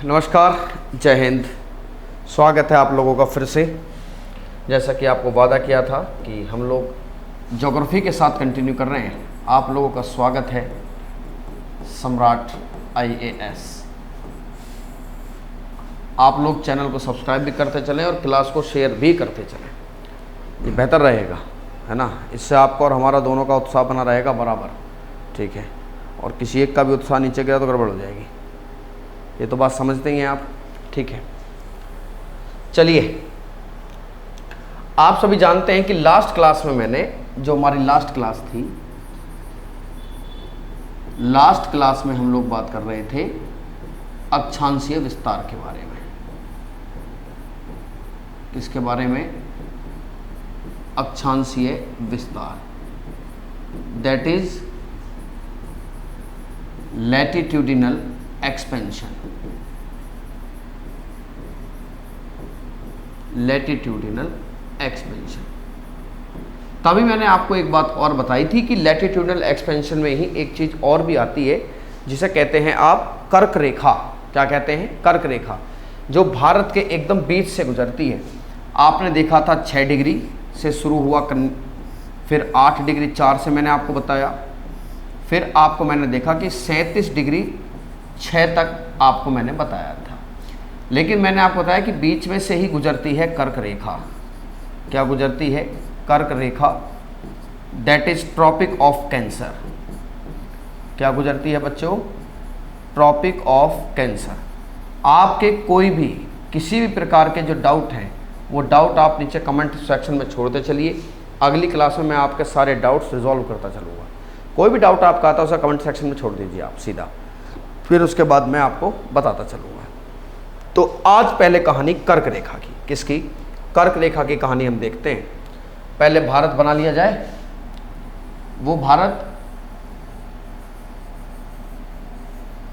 नमस्कार, जय हिंद। स्वागत है आप लोगों का फिर से। जैसा कि आपको वादा किया था कि हम लोग ज्योग्राफी के साथ कंटिन्यू कर रहे हैं। आप लोगों का स्वागत है सम्राट IAS। आप लोग चैनल को सब्सक्राइब भी करते चलें और क्लास को शेयर भी करते चलें, ये बेहतर रहेगा, है ना। इससे आपका और हमारा दोनों का उत्साह बना रहेगा बराबर, ठीक है। और किसी एक का भी उत्साह नीचे गया तो गड़बड़ हो जाएगी। ये तो बात समझते ही हैं आप, ठीक है। चलिए, आप सभी जानते हैं कि लास्ट क्लास में मैंने, जो हमारी लास्ट क्लास थी, लास्ट क्लास में हम लोग बात कर रहे थे अक्षांशीय विस्तार के बारे में। किसके बारे में? अक्षांशीय विस्तार, that is latitudinal expansion. Latitudinal expansion. तभी मैंने आपको एक बात और बताई थी कि लैटिट्यूडिनल एक्सपेंशन में ही एक चीज और भी आती है जिसे कहते हैं आप कर्क रेखा। क्या कहते हैं? कर्क रेखा, जो भारत के एकदम बीच से गुजरती है। आपने देखा था 6 डिग्री से शुरू हुआ, फिर 8 डिग्री 4 से मैंने आपको बताया, फिर आपको मैंने देखा कि 37 डिग्री 6 तक आपको मैंने बताया था। लेकिन मैंने आपको बताया कि बीच में से ही गुजरती है कर्क रेखा। क्या गुजरती है? कर्क रेखा, that is tropic of cancer. क्या गुजरती है बच्चों? Tropic of cancer. आपके कोई भी किसी भी प्रकार के जो डाउट हैं, वो डाउट आप नीचे कमेंट सेक्शन में छोड़ते चलिए। अगली क्लास में मैं आपके सारे डाउट्स रिजॉल्व करता चलूँगा। कोई भी डाउट आपका आता है उसे कमेंट सेक्शन में छोड़ दीजिए आप सीधा, फिर उसके बाद मैं आपको बताता चलूँगा। तो आज पहले कहानी कर्क रेखा की। किसकी? कर्क रेखा की कहानी हम देखते हैं। पहले भारत बना लिया जाए। वो भारत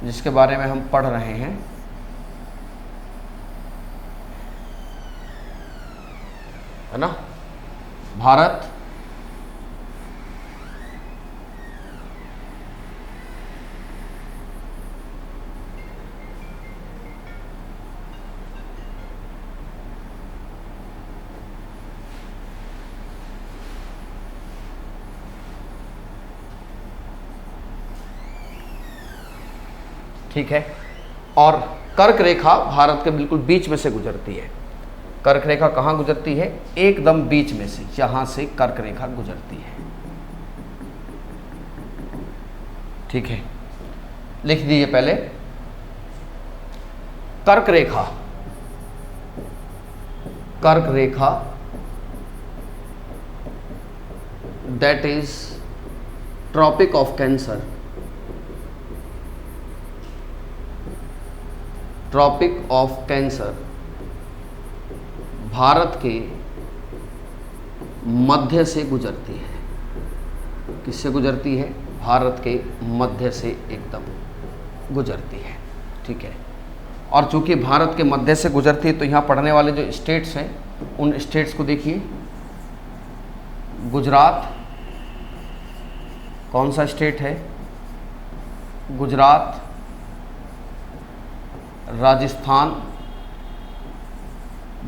जिसके बारे में हम पढ़ रहे हैं, है ना, भारत ठीक है। और कर्क रेखा भारत के बिल्कुल बीच में से गुजरती है। कर्क रेखा कहाँ गुजरती है? एकदम बीच में से, यहां से कर्क रेखा गुजरती है, ठीक है। लिख दीजिए पहले, कर्क रेखा, कर्क रेखा that is tropic of cancer. Tropic of cancer Bharat के मध्य से गुजरती है। किससे गुजरती है? भारत के मध्य से एकदम गुजरती है, ठीक है। और चूंकि भारत के मध्य से गुजरती है तो यहाँ पढ़ने वाले जो स्टेट्स हैं, उन स्टेट्स को देखिए। गुजरात, कौन सा स्टेट है? गुजरात, राजस्थान,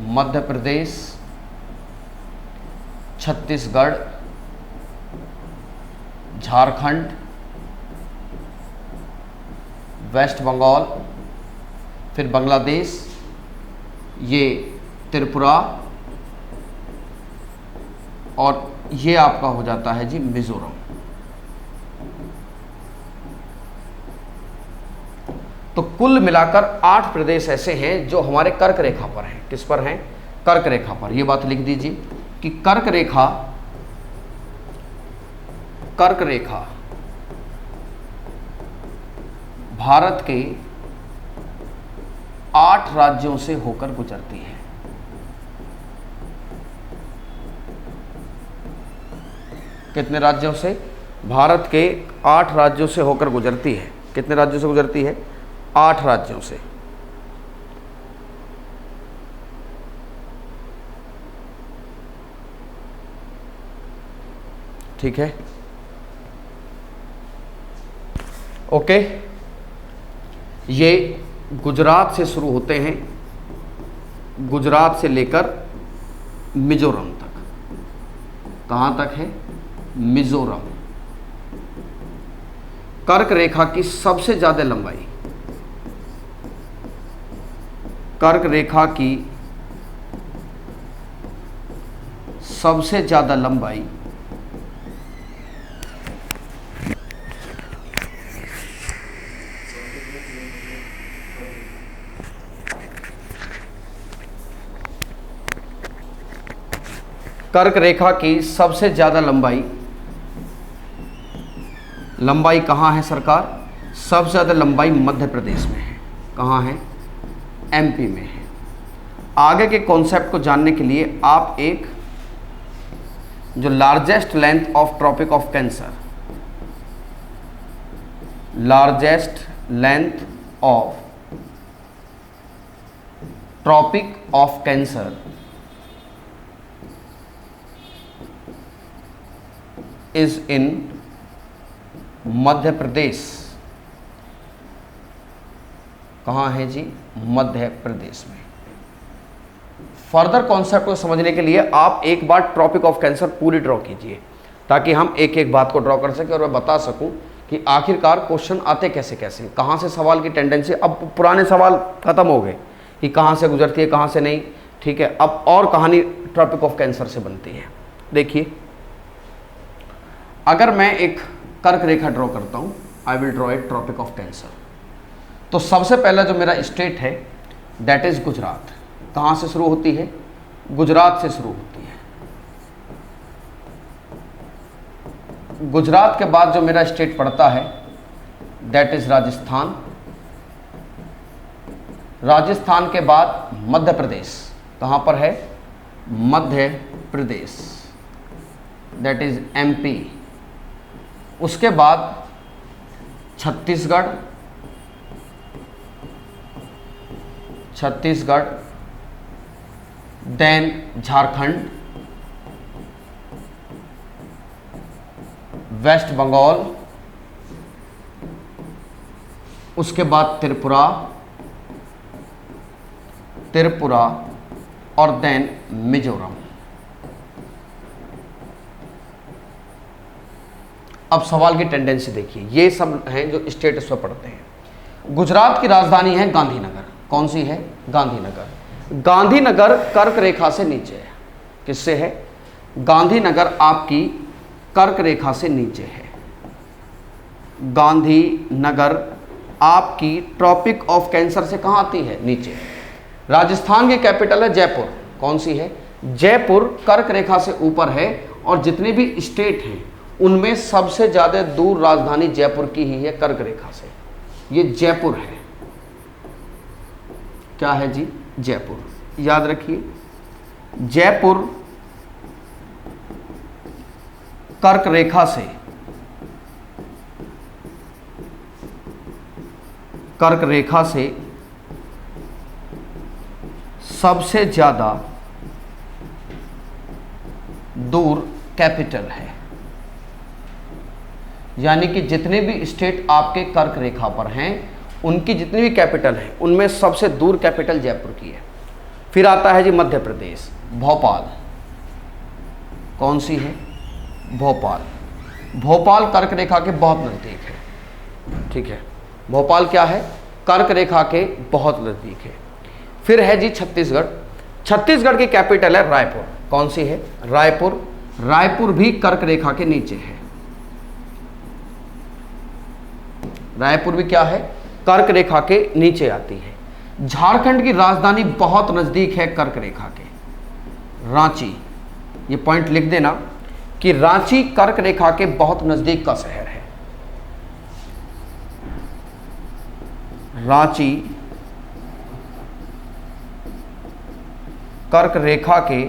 मध्य प्रदेश, छत्तीसगढ़, झारखंड, वेस्ट बंगाल, फिर बांग्लादेश, ये त्रिपुरा, और ये आपका हो जाता है जी मिजोरम। तो कुल मिलाकर 8 प्रदेश ऐसे हैं जो हमारे कर्क रेखा पर हैं। किस पर हैं? कर्क रेखा पर। ये बात लिख दीजिए कि कर्क रेखा, कर्क रेखा भारत के 8 राज्यों से होकर गुजरती है। कितने राज्यों से? भारत के 8 राज्यों से होकर गुजरती है। कितने राज्यों से गुजरती है? 8 राज्यों से। ठीक है, ओके। ये गुजरात से शुरू होते हैं, गुजरात से लेकर मिजोरम तक। कहाँ तक है? मिजोरम। कर्क रेखा की सबसे ज़्यादा लंबाई, कर्क रेखा की सबसे ज़्यादा लंबाई कर्क रेखा की सबसे ज़्यादा लंबाई कहाँ है सरकार? सबसे ज़्यादा लंबाई मध्य प्रदेश में है। कहाँ है? एमपी में है। आगे के कॉन्सेप्ट को जानने के लिए आप एक जो largest length of tropic of cancer, largest length of tropic of cancer is in Madhya Pradesh. कहाँ है जी? मध्य प्रदेश में। फर्दर कॉन्सेप्ट को समझने के लिए आप एक बार ट्रॉपिक ऑफ कैंसर पूरी ड्रॉ कीजिए, ताकि हम एक एक बात को ड्रॉ कर सकें और मैं बता सकूं कि आखिरकार क्वेश्चन आते कैसे कैसे, कहाँ से सवाल की टेंडेंसी। अब पुराने सवाल खत्म हो गए कि कहाँ से गुजरती है, कहाँ से नहीं, ठीक है। अब और कहानी ट्रॉपिक ऑफ कैंसर से बनती है। देखिए, अगर मैं एक कर्क रेखा ड्रॉ करता हूँ, I will draw a tropic of cancer, तो सबसे पहला जो मेरा स्टेट है दैट इज गुजरात। कहाँ से शुरू होती है? गुजरात से शुरू होती है। गुजरात के बाद जो मेरा स्टेट पड़ता है दैट इज राजस्थान। राजस्थान के बाद मध्य प्रदेश। कहाँ पर है? Madhya Pradesh, that is MP. उसके बाद छत्तीसगढ़, देन झारखंड, वेस्ट बंगाल, उसके बाद त्रिपुरा और देन मिजोरम। अब सवाल की टेंडेंसी देखिए, ये सब हैं जो स्टेट इस पर पढ़ते हैं। गुजरात की राजधानी है गांधीनगर। कौन सी है? गांधीनगर। गांधीनगर कर्क रेखा से नीचे है। किससे है? गांधीनगर आपकी कर्क रेखा से नीचे है। गांधीनगर आपकी ट्रॉपिक ऑफ कैंसर से कहाँ आती है? नीचे। राजस्थान की कैपिटल है जयपुर। कौन सी है? जयपुर कर्क रेखा से ऊपर है, और जितने भी स्टेट हैं उनमें सबसे ज़्यादा दूर राजधानी जयपुर की ही है कर्क रेखा से। ये जयपुर है। क्या है जी? जयपुर। याद रखिए, जयपुर कर्क रेखा से सबसे ज़्यादा दूर कैपिटल है। यानी कि जितने भी स्टेट आपके कर्क रेखा पर हैं उनकी जितनी भी कैपिटल है उनमें सबसे दूर कैपिटल जयपुर की है। फिर आता है जी मध्य प्रदेश, भोपाल। कौन सी है? भोपाल। भोपाल कर्क रेखा के बहुत नज़दीक है। ठीक है, भोपाल क्या है? कर्क रेखा के बहुत नज़दीक है। फिर है जी छत्तीसगढ़। छत्तीसगढ़ की कैपिटल है रायपुर। कौन सी है? रायपुर। रायपुर भी कर्क रेखा के नीचे है। रायपुर भी क्या है? कर्क रेखा के नीचे आती है। झारखंड की राजधानी बहुत नज़दीक है कर्क रेखा के, रांची। ये पॉइंट लिख देना कि रांची कर्क रेखा के बहुत नज़दीक का शहर है। रांची कर्क रेखा के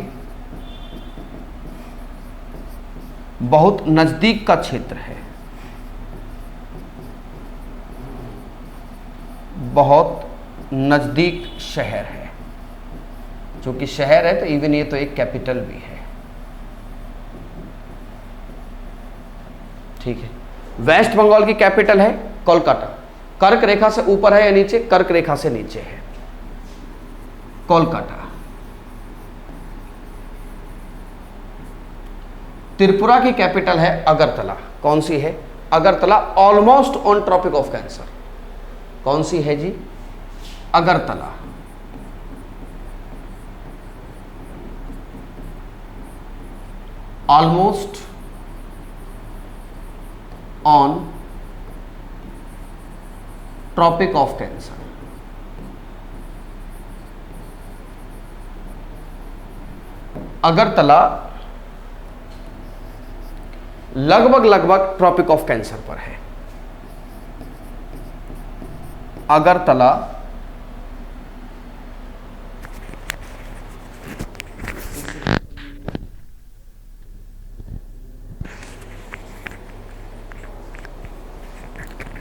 बहुत नज़दीक का क्षेत्र है। बहुत नज़दीक शहर है। चूंकि शहर है तो इवन ये तो एक कैपिटल भी है। ठीक है। वेस्ट बंगाल की कैपिटल है कोलकाता। कर्क रेखा से ऊपर है या नीचे? कर्क रेखा से नीचे है। कोलकाता। त्रिपुरा की कैपिटल है अगरतला। कौन सी है? Agartala. Almost on tropic of cancer. कौन सी है जी? Agartala. Almost on tropic of cancer. Agartala लगभग ट्रॉपिक ऑफ कैंसर पर है। अगरतला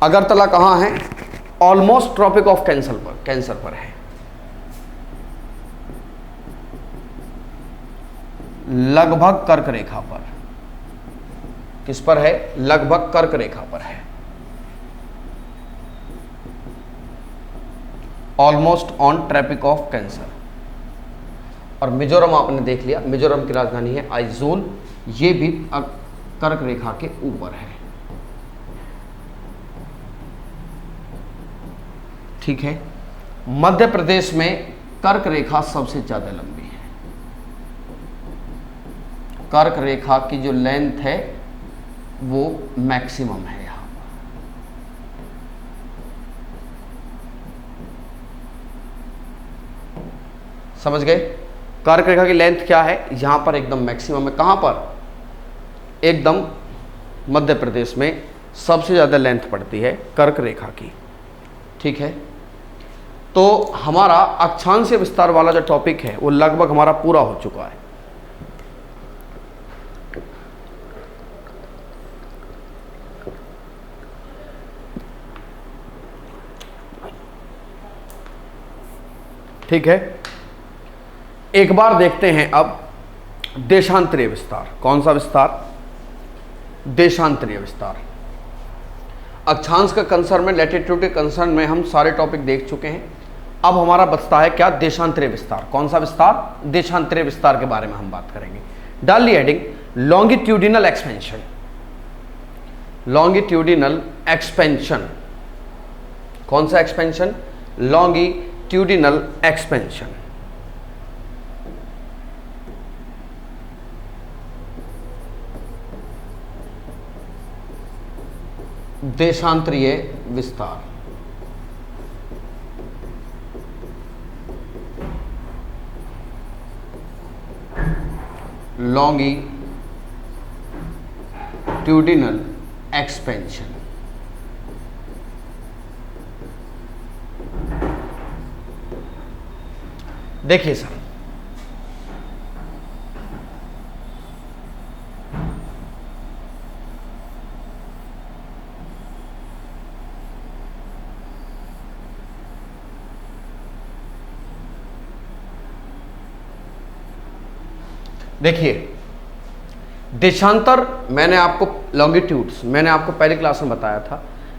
अगरतला कहां है? ऑलमोस्ट ट्रॉपिक ऑफ कैंसर पर है। लगभग कर्क रेखा पर। किस पर है? लगभग कर्क रेखा पर है। Almost on tropic of cancer. और मिजोरम आपने देख लिया, मिजोरम की राजधानी है आइजोल। ये भी कर्क रेखा के ऊपर है। ठीक है। मध्य प्रदेश में कर्क रेखा सबसे ज्यादा लंबी है। कर्क रेखा की जो लेंथ है वो मैक्सिमम है यहां पर। समझ गए? कर्क रेखा की लेंथ क्या है? यहां पर एकदम मैक्सिमम है। कहां पर? एकदम मध्य प्रदेश में सबसे ज्यादा लेंथ पड़ती है कर्क रेखा की। ठीक है। तो हमारा अक्षांशीय विस्तार वाला जो टॉपिक है वो लगभग हमारा पूरा हो चुका है। ठीक है। एक बार देखते हैं अब देशांतरीय विस्तार। कौन सा विस्तार? देशांतरीय विस्तार। अक्षांश का कंसर्न में, लैटिट्यूड के कंसर्न में हम सारे टॉपिक देख चुके हैं। अब हमारा बचता है क्या? देशांतरीय विस्तार। कौन सा विस्तार? देशांतरीय विस्तार के बारे में हम बात करेंगे। डाल ली heading longitudinal expansion. Longitudinal expansion. कौन सा एक्सपेंशन? Longitudinal expansion. देशांतरीय विस्तार। Longitudinal expansion. देखिए सर, देखिए देशांतर, मैंने आपको लॉन्गिट्यूड्स मैंने आपको पहली क्लास में बताया था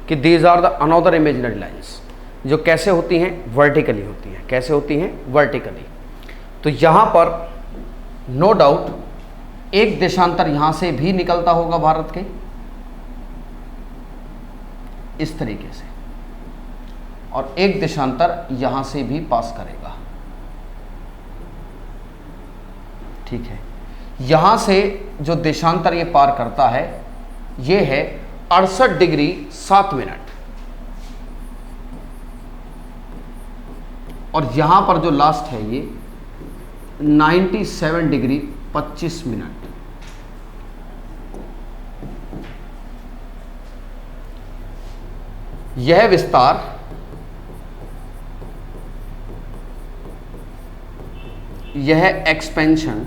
कि these are the another imaginary lines, जो कैसे होती हैं? वर्टिकली होती हैं। कैसे होती हैं? वर्टिकली। तो यहां पर नो डाउट एक देशांतर यहां से भी निकलता होगा भारत के, इस तरीके से, और एक देशांतर यहां से भी पास करेगा। ठीक है। यहां से जो देशांतर ये पार करता है ये है 68 डिग्री 7 मिनट, और यहां पर जो लास्ट है ये 97 डिग्री 25 मिनट। यह विस्तार यह एक्सपेंशन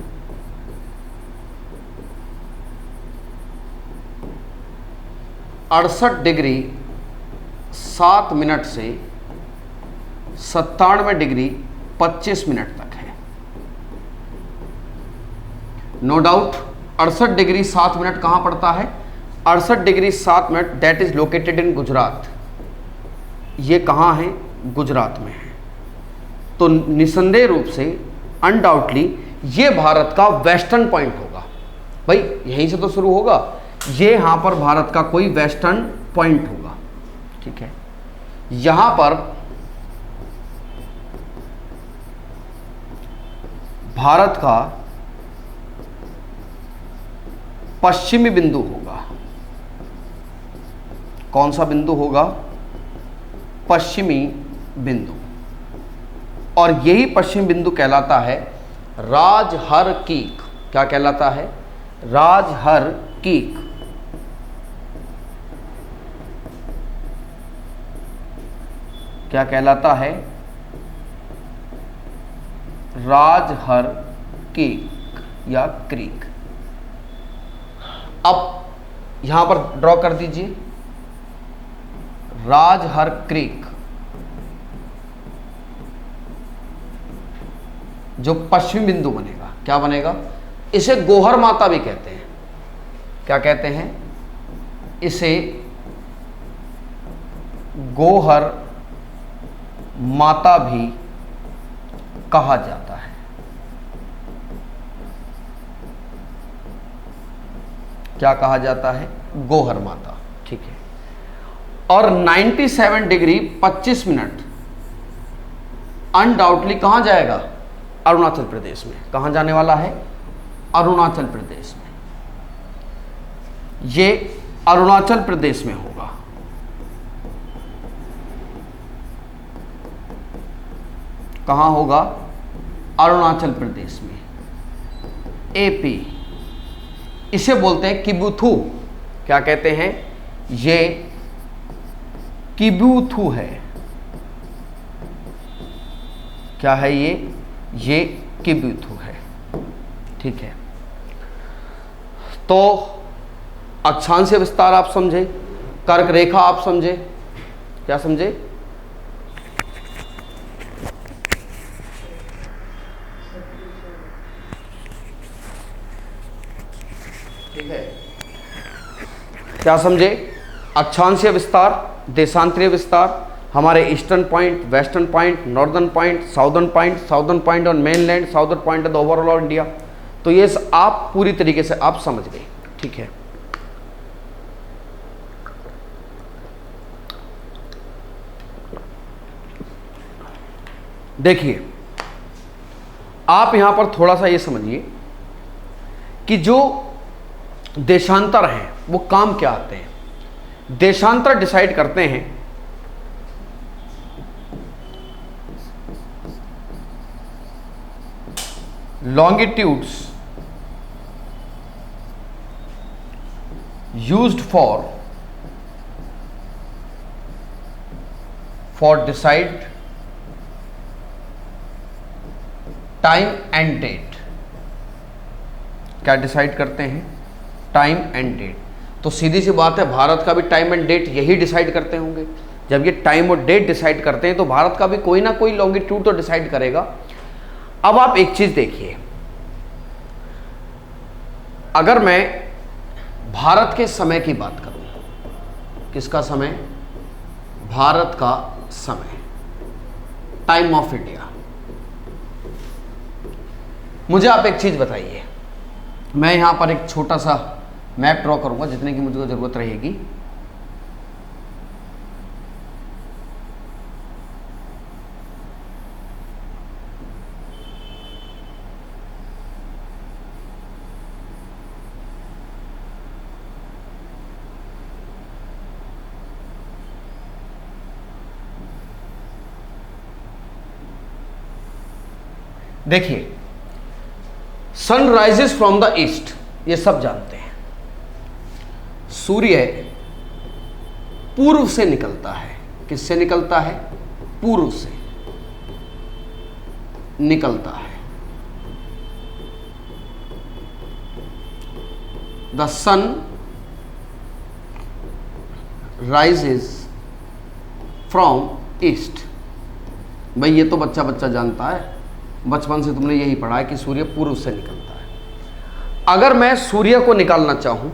अड़सठ डिग्री 7 मिनट से 97 डिग्री 25 मिनट तक है। नो डाउट 68 डिग्री 7 मिनट कहां पड़ता है? 68 degree 7 minute that is located in Gujarat. ये कहाँ है? गुजरात में है। तो निसंदेह रूप से अनडाउटली ये भारत का वेस्टर्न पॉइंट होगा। भाई यहीं से तो शुरू होगा, ये यहाँ पर भारत का कोई वेस्टर्न पॉइंट होगा। ठीक है, यहाँ पर भारत का पश्चिमी बिंदु होगा। कौन सा बिंदु होगा? पश्चिमी बिंदु। और यही पश्चिमी बिंदु कहलाता है राजहर कीक। क्या कहलाता है? राजहर कीक। क्या कहलाता है? राजहर कीक या क्रीक। अब यहां पर ड्रॉ कर दीजिए राजहर क्रीक, जो पश्चिमी बिंदु बनेगा। क्या बनेगा? इसे गोहर माता भी कहते हैं। क्या कहते हैं? इसे गोहर माता भी कहा जाता है। क्या कहा जाता है? गोहर माता। ठीक है। और 97 डिग्री 25 मिनट अनडाउटली कहां जाएगा? अरुणाचल प्रदेश में। कहां जाने वाला है? अरुणाचल प्रदेश में। ये अरुणाचल प्रदेश में होगा। कहां होगा? अरुणाचल प्रदेश में, एपी। इसे बोलते हैं किबुथु। क्या कहते हैं? ये किबुथु है। क्या है ये किबुथु है। ठीक है। तो अक्षांशीय विस्तार आप समझे, कर्क रेखा आप समझे। क्या समझे? ठीक है। क्या समझे? अक्षांशीय विस्तार, देशांतरीय विस्तार, हमारे eastern point, western point, northern point, southern point और mainland, southern point of the overall of India. तो ये आप पूरी तरीके से आप समझ गए। ठीक है। देखिए, आप यहां पर थोड़ा सा ये समझिए कि जो देशांतर हैं वो काम क्या आते हैं। देशांतर डिसाइड करते हैं longitudes used for decide time and date। क्या डिसाइड करते हैं? Time and date. तो सीधी सी बात है, भारत का भी टाइम एंड डेट यही डिसाइड करते होंगे। जब ये टाइम और डेट डिसाइड करते हैं तो भारत का भी कोई ना कोई लॉन्गिट्यूड तो डिसाइड करेगा। अब आप एक चीज देखिए, अगर मैं भारत के समय की बात करूं, किसका समय? भारत का समय, टाइम ऑफ इंडिया। मुझे आप एक चीज बताइए, मैं यहां पर एक छोटा सा मैप ड्रॉ करूंगा जितने की मुझे जरूरत रहेगी। देखिए, sun rises from the east, ये सब जानते हैं। सूर्य पूर्व से निकलता है। किससे निकलता है? पूर्व से निकलता है। The sun rises from east. भाई ये तो बच्चा बच्चा जानता है, बचपन से तुमने यही पढ़ा है कि सूर्य पूर्व से निकलता है। अगर मैं सूर्य को निकालना चाहूं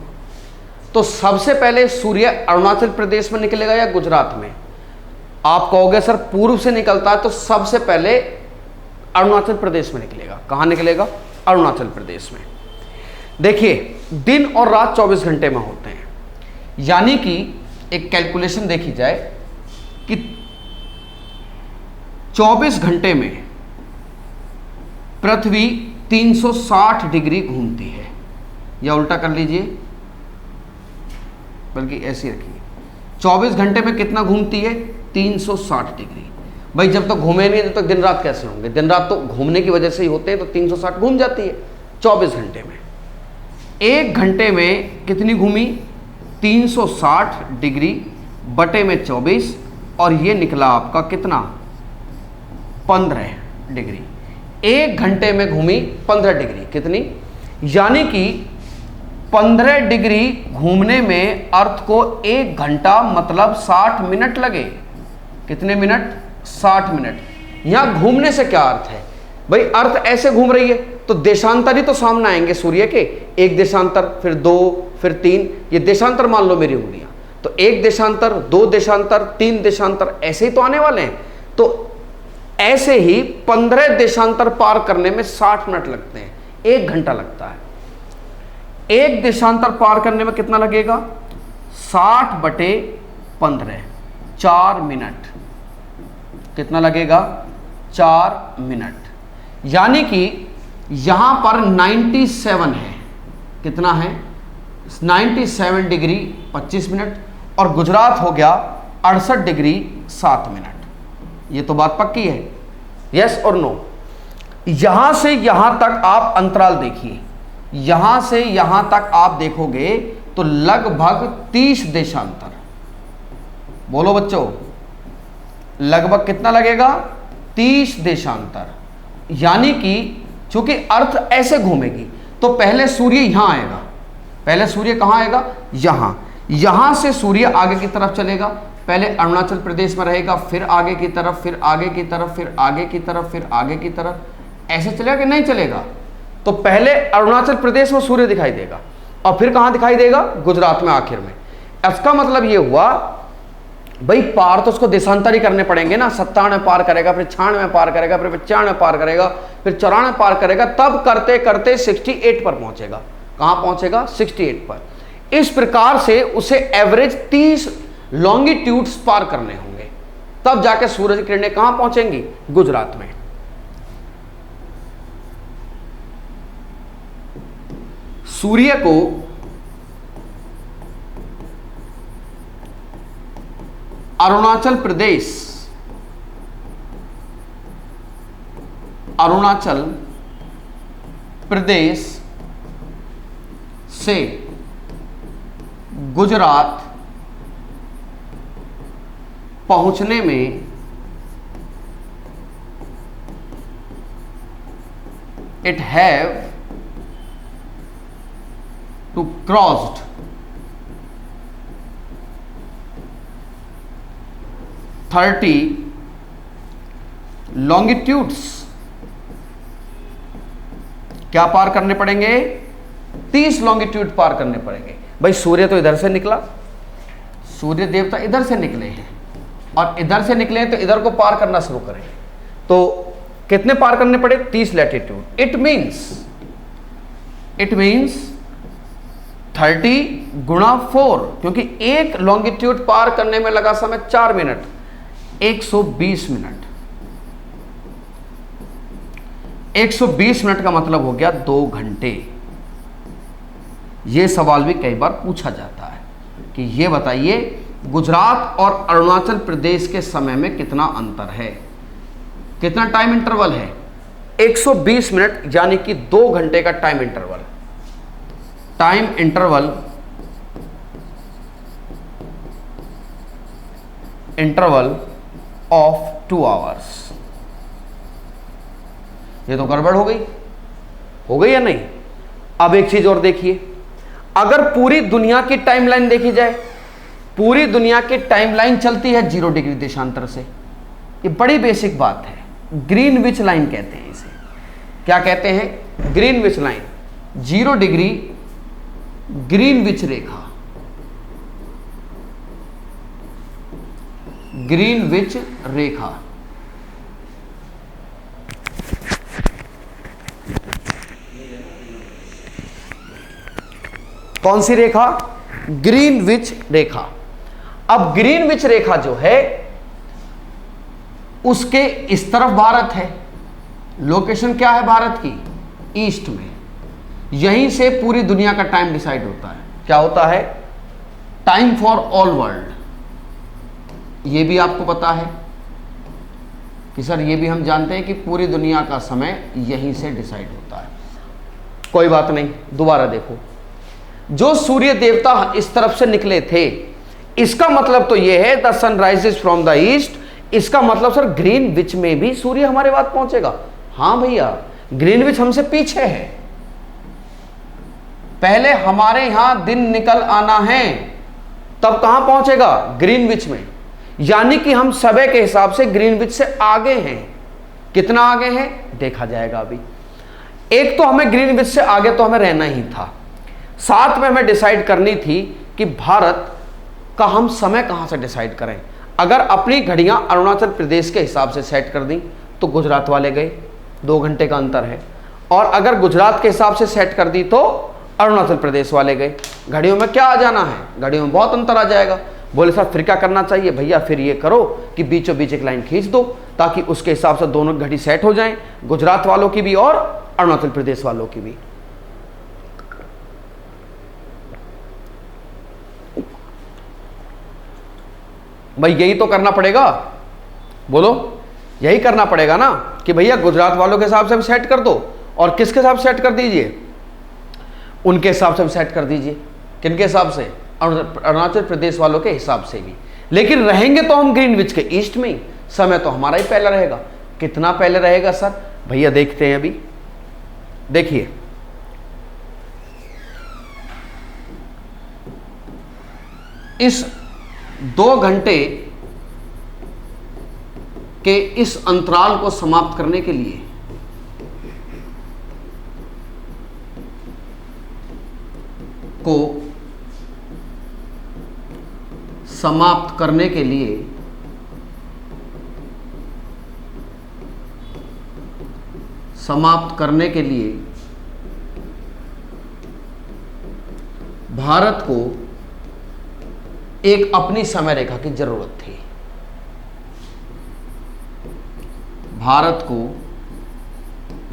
तो सबसे पहले सूर्य अरुणाचल प्रदेश में निकलेगा या गुजरात में? आप कहोगे सर पूर्व से निकलता है तो सबसे पहले अरुणाचल प्रदेश में निकलेगा। कहां निकलेगा? अरुणाचल प्रदेश में। देखिए दिन और रात 24 घंटे में होते हैं, यानी कि एक कैलकुलेशन देखी जाए कि 24 घंटे में पृथ्वी 360 डिग्री घूमती है, या उल्टा कर लीजिए, बल्कि ऐसे रखिए, 24 घंटे में कितना घूमती है? 360 डिग्री। भाई जब तक घूमे नहीं तब तक दिन रात कैसे होंगे? दिन रात तो घूमने की वजह से ही होते हैं, तो 360 घूम जाती है 24 घंटे में। एक घंटे में कितनी घूमी? 360 डिग्री बटे में 24, और ये निकला आपका कितना? 15 डिग्री। एक घंटे में घूमी 15 डिग्री, कितनी? यानी कि 15 डिग्री घूमने में अर्थ को 1 घंटा मतलब 60 मिनट लगे। कितने मिनट? 60 मिनट। यहां घूमने से क्या अर्थ है? भाई अर्थ ऐसे घूम रही है तो देशांतर ही तो सामने आएंगे सूर्य के, एक देशांतर, फिर 2, फिर 3, ये देशांतर मान लो मेरी उंगलियां, तो एक देशांतर, 2 देशांतर, 3 देशांतर, ऐसे ही तो आने वाले हैं। तो ऐसे ही 15 देशांतर पार करने में 60 मिनट लगते हैं, 1 घंटा लगता है। एक देशांतर पार करने में कितना लगेगा? 60 बटे 15, 4 मिनट। कितना लगेगा? 4 मिनट। यानी कि यहां पर 97 है, कितना है? 97 डिग्री 25 मिनट, और गुजरात हो गया 68 डिग्री 7 मिनट। ये तो बात पक्की है, यस और नो। यहां से यहां तक आप अंतराल देखिए, यहां से यहां तक आप देखोगे तो लगभग 30 देशांतर। बोलो बच्चों, लगभग कितना लगेगा? 30 देशांतर। यानी कि चूंकि अर्थ ऐसे घूमेगी तो पहले सूर्य यहां आएगा। पहले सूर्य कहां आएगा? यहां। यहां से सूर्य आगे की तरफ चलेगा, पहले अरुणाचल प्रदेश में रहेगा, फिर आगे की तरफ, फिर आगे की तरफ, फिर आगे की तरफ, फिर आगे की तरफ, ऐसे चलेगा कि नहीं चलेगा? तो पहले अरुणाचल प्रदेश में सूर्य दिखाई देगा, और फिर कहां दिखाई देगा? गुजरात में आखिर में। इसका मतलब यह हुआ भाई पार तो उसको देशांतर ही करने पड़ेंगे ना। 97 पार करेगा, फिर 96 पार करेगा, फिर 95 पार करेगा, फिर 94 पार करेगा, तब करते करते 68 पर पहुंचेगा। कहां पहुंचेगा? 68 पर। इस प्रकार से उसे एवरेज 30 लॉन्गिट्यूड्स पार करने होंगे, तब जाके सूरज की किरणें कहां पहुंचेंगी? गुजरात में। सूर्य को अरुणाचल प्रदेश से गुजरात पहुंचने में it have to crossed 30 longitudes. क्या पार करने पड़ेंगे? 30 लॉन्गिट्यूड पार करने पड़ेंगे। भाई सूर्य तो इधर से निकला, सूर्य देवता इधर से निकले हैं, और इधर से निकले हैं तो इधर को पार करना शुरू करें, तो कितने पार करने पड़े? 30 लैटिट्यूड। इट मीन्स 30 गुणा 4, क्योंकि एक लॉन्गिट्यूड पार करने में लगा समय 4 मिनट, 120 मिनट। 120 मिनट का मतलब हो गया 2 घंटे। यह सवाल भी कई बार पूछा जाता है कि यह बताइए गुजरात और अरुणाचल प्रदेश के समय में कितना अंतर है, कितना टाइम इंटरवल है? 120 मिनट, यानी कि 2 घंटे का time interval. Time interval of 2 hours. ये तो गड़बड़ हो गई या नहीं? अब एक चीज और देखिए, अगर पूरी दुनिया की टाइमलाइन देखी जाए, पूरी दुनिया की टाइमलाइन चलती है 0 डिग्री देशांतर से। ये बड़ी बेसिक बात है, ग्रीनविच लाइन कहते हैं इसे। क्या कहते हैं? Greenwich line. 0 डिग्री ग्रीनविच रेखा, ग्रीनविच रेखा। कौन सी रेखा? ग्रीनविच रेखा। अब ग्रीनविच रेखा जो है उसके इस तरफ भारत है, लोकेशन क्या है भारत की? ईस्ट में। यहीं से पूरी दुनिया का टाइम डिसाइड होता है। क्या होता है? Time for all world. ये भी आपको पता है कि सर ये भी हम जानते हैं कि पूरी दुनिया का समय यहीं से डिसाइड होता है। कोई बात नहीं, दोबारा देखो, जो सूर्य देवता इस तरफ से निकले थे, इसका मतलब तो यह है the sun rises from the east. इसका मतलब सर ग्रीनविच में भी सूर्य हमारे बाद पहुंचेगा। हाँ भैया, ग्रीनविच हमसे पीछे है, पहले हमारे यहां दिन निकल आना है, तब कहां पहुंचेगा? ग्रीनविच में। यानी कि हम समय के हिसाब से ग्रीनविच से आगे हैं। कितना आगे हैं देखा जाएगा अभी। एक तो हमें ग्रीनविच से आगे तो हमें रहना ही था, साथ में हमें डिसाइड करनी थी कि भारत का हम समय कहां से डिसाइड करें। अगर अपनी घड़ियां अरुणाचल प्रदेश के हिसाब से सेट कर दी तो गुजरात वाले गए, 2 घंटे का अंतर है। और अगर गुजरात के हिसाब से सेट कर दी तो अरुणाचल प्रदेश वाले गए। घड़ियों में क्या आ जाना है? घड़ियों में बहुत अंतर आ जाएगा। बोले सर फिर क्या करना चाहिए? भैया फिर ये करो कि बीचों बीच एक लाइन खींच दो ताकि उसके हिसाब से दोनों घड़ी सेट हो जाएं, गुजरात वालों की भी और अरुणाचल प्रदेश वालों की भी। भाई यही तो करना पड़ेगा, बोलो, यही करना पड़ेगा ना कि भैया गुजरात वालों के हिसाब से भी सेट कर दो और किसके हिसाब से सेट कर दीजिए? उनके हिसाब से भी सेट कर दीजिए। किनके हिसाब से? अरुणाचल प्रदेश वालों के हिसाब से भी। लेकिन रहेंगे तो हम ग्रीनविच के ईस्ट में ही, समय तो हमारा ही पहला रहेगा। कितना पहले रहेगा सर? भैया देखते हैं अभी। देखिए, इस 2 घंटे के इस अंतराल को समाप्त करने के लिए समाप्त करने के लिए भारत को एक अपनी समय रेखा की जरूरत थी। भारत को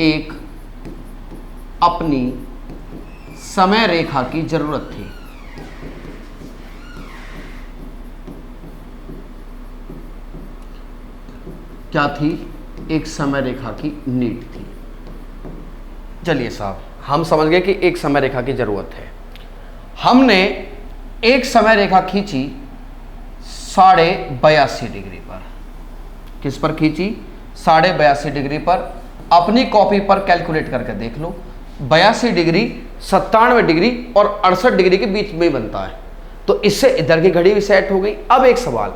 एक अपनी समय रेखा की जरूरत थी। क्या थी? एक समय रेखा की नीड थी। चलिए साहब, हम समझ गए कि एक समय रेखा की जरूरत है। हमने एक समय रेखा खींची 82.5 डिग्री पर। किस पर खींची? 82.5 डिग्री पर। अपनी कॉपी पर कैलकुलेट करके देख लो। 82 डिग्री 97 डिग्री और 68 डिग्री के बीच में बनता है। तो इससे इधर की घड़ी भी सेट हो गई। अब एक सवाल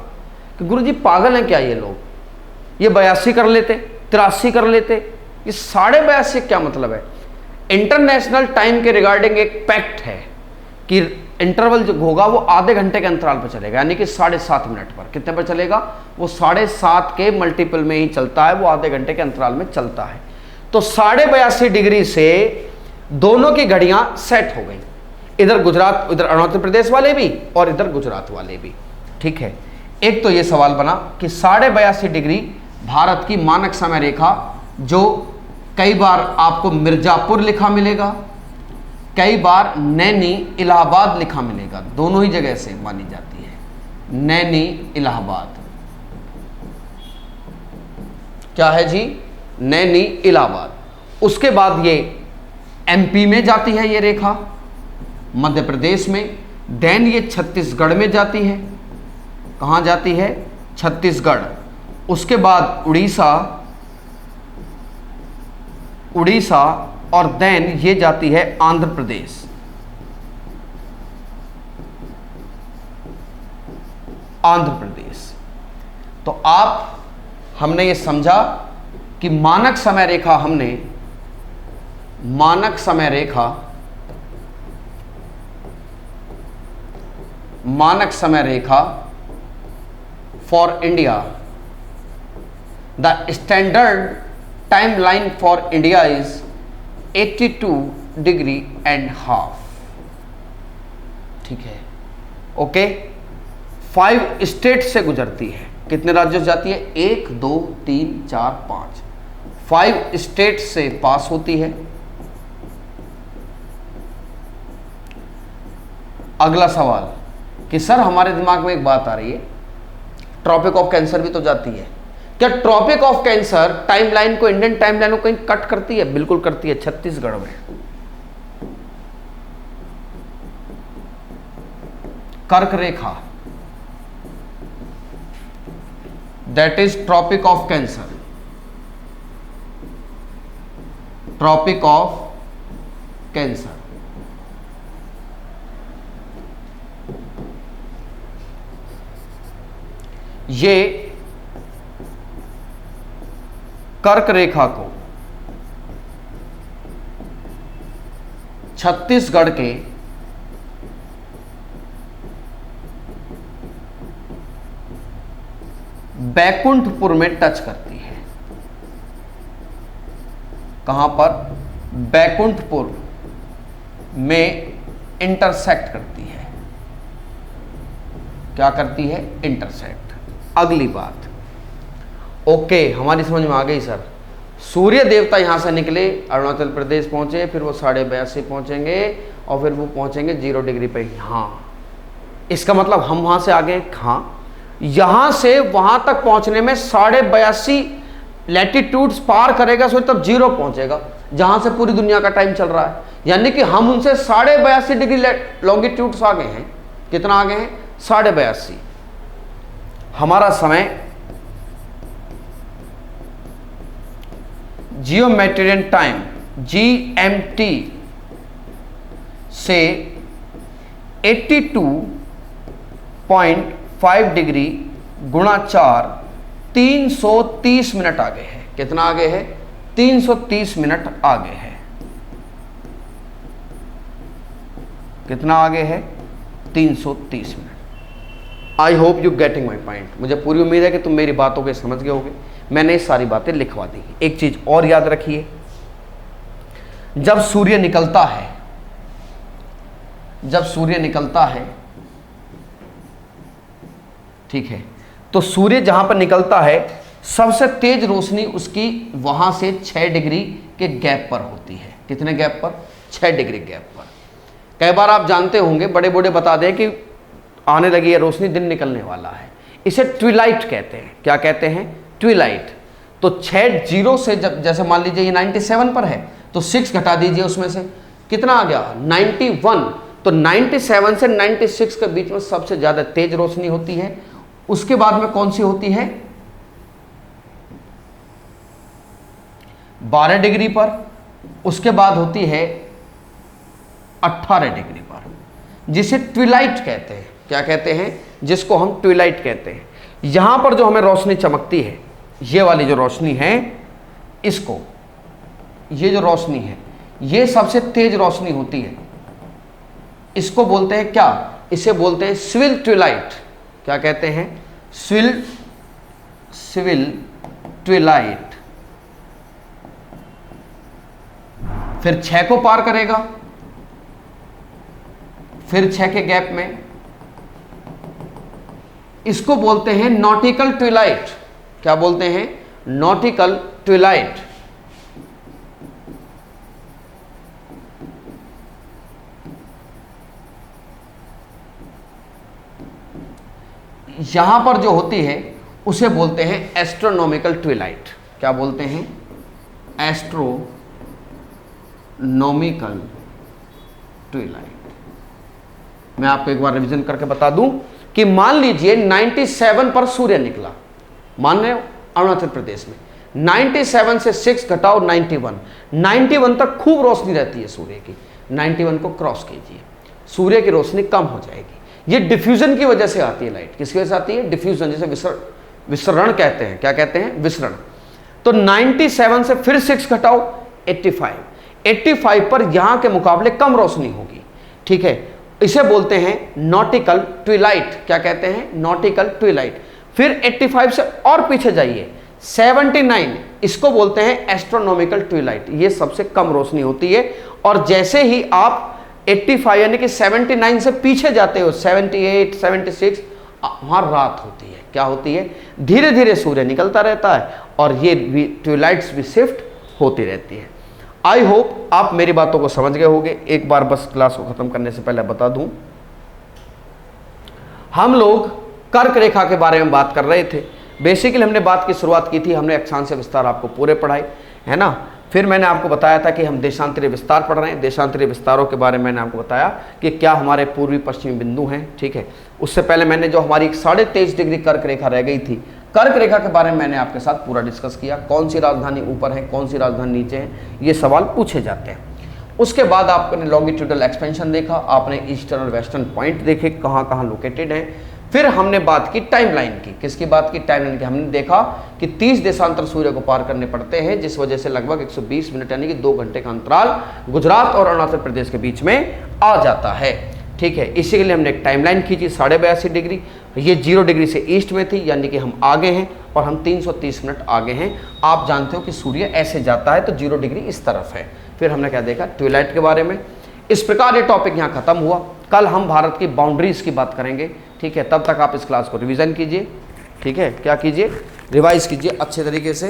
कि गुरुजी पागल हैं क्या ये लोग? ये 82 कर लेते, 83 कर लेते, ये 82.5 क्या मतलब है? इंटरनेशनल टाइम के रिगार्डिंग एक पैक्ट है कि इंटरवल जो होगा वो आधे घंटे के अंतराल पर चलेगा, यानी कि 7.5 मिनट पर। कितने पर चलेगा? वो 7.5 के मल्टीपल में ही चलता है, वो आधे घंटे के अंतराल में चलता है। तो 82.5 डिग्री से दोनों की घड़ियां सेट हो गई, इधर गुजरात, इधर अरुणाचल प्रदेश वाले भी और इधर गुजरात वाले भी। ठीक है, एक तो ये सवाल बना कि 82.5 डिग्री भारत की मानक समय रेखा, जो कई बार आपको मिर्जापुर लिखा मिलेगा, कई बार नैनी इलाहाबाद लिखा मिलेगा, दोनों ही जगह से मानी जाती है। नैनी इलाहाबाद क्या है जी? नैनी इलाहाबाद। उसके बाद ये एमपी में जाती है ये रेखा, मध्य प्रदेश में। देन ये छत्तीसगढ़ में जाती है। कहाँ जाती है? छत्तीसगढ़। उसके बाद उड़ीसा और देन ये जाती है आंध्र प्रदेश। आंध्र प्रदेश। तो हमने ये समझा कि मानक समय रेखा for India, the standard time line for India is 82 degree and half. ठीक है, ओके। 5 स्टेट से गुजरती है। कितने राज्यों से जाती है? 1 2 3 4 5, 5 स्टेट से पास होती है। अगला सवाल कि सर हमारे दिमाग में एक बात आ रही है, ट्रॉपिक ऑफ कैंसर भी तो जाती है, क्या ट्रॉपिक ऑफ कैंसर टाइमलाइन को, इंडियन टाइमलाइन को कहीं कट करती है? बिल्कुल करती है, छत्तीसगढ़ में। कर्क रेखा, that is tropic of cancer, tropic of cancer. ये कर्क रेखा को छत्तीसगढ़ के बैकुंठपुर में टच करती है। कहां पर? बैकुंठपुर में इंटरसेक्ट करती है। क्या करती है? इंटरसेक्ट। अगली बात, ओके, हमारी समझ में आ गई सर। सूर्य देवता यहां से निकले, अरुणाचल प्रदेश पहुंचे, फिर वो 82.5 पहुंचेंगे और फिर वो पहुंचेंगे 0 डिग्री पे। हाँ, इसका मतलब हम वहां से आ गए। हाँ, यहां से वहां तक पहुंचने में 82.5 लैटिट्यूड्स पार करेगा, सो तब 0 पहुंचेगा, जहां से पूरी दुनिया का टाइम चल रहा है। यानी कि हम उनसे 82.5 डिग्री लॉन्गिट्यूड्स आगे हैं। कितना आगे हैं? 82.5। हमारा समय जियोमेट्रियन टाइम GMT से 82.5 डिग्री गुणा 4, 330 मिनट आगे है। कितना आगे है? 330 मिनट आगे है। कितना आगे है? 330 minute. I hope you getting my point. मुझे पूरी उम्मीद है कि तुम मेरी बातों के समझ गए होगे। मैंने ये सारी बातें लिखवा दी। एक चीज और याद रखिए, जब सूर्य निकलता है, जब सूर्य निकलता है, ठीक है, तो सूर्य जहां पर निकलता है सबसे तेज रोशनी उसकी वहां से 6 डिग्री के गैप पर होती है। कितने गैप पर? 6 डिग्री गैप पर। कई बार आप जानते होंगे, बड़े बूढ़े बता दें कि आने लगी है रोशनी, दिन निकलने वाला है। इसे ट्विलाइट कहते हैं। क्या कहते हैं? ट्विलाइट। तो 6 0 से, जब जैसे मान लीजिए ये 97 पर है तो 6 घटा दीजिए, उसमें से कितना आ गया? 91। तो 97 से 96 के बीच में सबसे ज्यादा तेज रोशनी होती है। उसके बाद में कौन सी होती है? 12 डिग्री पर। उसके बाद होती है 18 डिग्री पर, जिसे ट्विलाइट कहते हैं। क्या कहते हैं? जिसको हम ट्विलाइट कहते हैं। यहां पर जो हमें रोशनी चमकती है, ये वाली जो रोशनी है, इसको, ये जो रोशनी है, ये सबसे तेज रोशनी होती है। इसको बोलते हैं क्या? इसे बोलते हैं सिविल ट्विलाइट। क्या कहते हैं? Civil twilight. फिर 6 को पार करेगा, फिर 6 के गैप में, इसको बोलते हैं नॉटिकल ट्विलाइट। क्या बोलते हैं? Nautical Twilight. यहां पर जो होती है उसे बोलते हैं एस्ट्रोनॉमिकल ट्विलाइट। क्या बोलते हैं? Astronomical Twilight. मैं आपको एक बार रिवीजन करके बता दूं कि मान लीजिए 97 पर सूर्य निकला, मान रहे हो, अरुणाचल प्रदेश में। 97 से 6 घटाओ 91 तक खूब रोशनी रहती है सूर्य की। 91 को क्रॉस कीजिए, सूर्य की रोशनी कम हो जाएगी। ये डिफ्यूजन की वजह से आती है लाइट। किसकी वजह से आती है? डिफ्यूजन, जिसे विसरण कहते हैं। क्या कहते हैं? विसरण। तो 97 से फिर 6 घटाओ 85 पर यहां के मुकाबले कम रोशनी होगी। ठीक है, इसे बोलते हैं नॉटिकल ट्विलाइट। क्या कहते हैं? Nautical Twilight. फिर 85 से और पीछे जाइए 79, इसको बोलते हैं एस्ट्रोनॉमिकल ट्विलाइट, ये सबसे कम रोशनी होती है। और जैसे ही आप 85 यानी कि 79 से पीछे जाते हो 78, 76, वहां रात होती है। क्या होती है? धीरे धीरे सूर्य निकलता रहता है और ये ट्विलाइट्स भी शिफ्ट होती रहती है। आई होप आप मेरी बातों को समझ गए होंगे। एक बार बस क्लास को खत्म करने से पहले बता दूं, हम लोग कर्क रेखा के बारे में बात कर रहे थे। बेसिकली हमने बात की शुरुआत की थी, हमने अक्षांश विस्तार आपको पूरे पढ़ाए, है ना। फिर मैंने आपको बताया था कि हम देशांतरीय विस्तार पढ़ रहे हैं। देशांतरीय विस्तारों के बारे में मैंने आपको बताया कि क्या हमारे पूर्वी पश्चिमी बिंदु हैं, ठीक है। उससे पहले मैंने जो हमारी 23.5 डिग्री कर्क रेखा रह गई थी, कर्क रेखा के बारे में मैंने आपके साथ पूरा डिस्कस किया। कौन सी राजधानी ऊपर है, कौन सी राजधानी नीचे है, ये सवाल पूछे जाते हैं। उसके बाद आपने लॉन्गिट्यूडल एक्सपेंशन देखा, आपने ईस्टर्न और वेस्टर्न पॉइंट देखे कहाँ कहाँ लोकेटेड हैं। फिर हमने बात की टाइमलाइन की। किसकी बात की? टाइमलाइन की। हमने देखा कि 30 देशांतर सूर्य को पार करने पड़ते हैं, जिस वजह से लगभग 120 मिनट यानी कि 2 घंटे का अंतराल गुजरात और अरुणाचल प्रदेश के बीच में आ जाता है, ठीक है। इसी के लिए हमने एक टाइमलाइन खींची 82.5 डिग्री। ये 0 डिग्री से ईस्ट में थी, यानी कि हम आगे हैं और हम 330 मिनट आगे हैं। आप जानते हो कि सूर्य ऐसे जाता है तो 0 डिग्री इस तरफ है। फिर हमने क्या देखा? ट्विलाइट के बारे में। इस प्रकार ये टॉपिक यहाँ खत्म हुआ। कल हम भारत की बाउंड्रीज की बात करेंगे, ठीक है। तब तक आप इस क्लास को रिवीजन कीजिए, ठीक है। क्या कीजिए? रिवाइज कीजिए अच्छे तरीके से।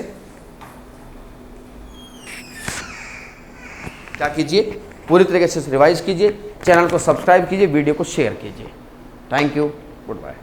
क्या कीजिए? पूरी तरीके से रिवाइज कीजिए। चैनल को सब्सक्राइब कीजिए, वीडियो को शेयर कीजिए। Thank you, good bye.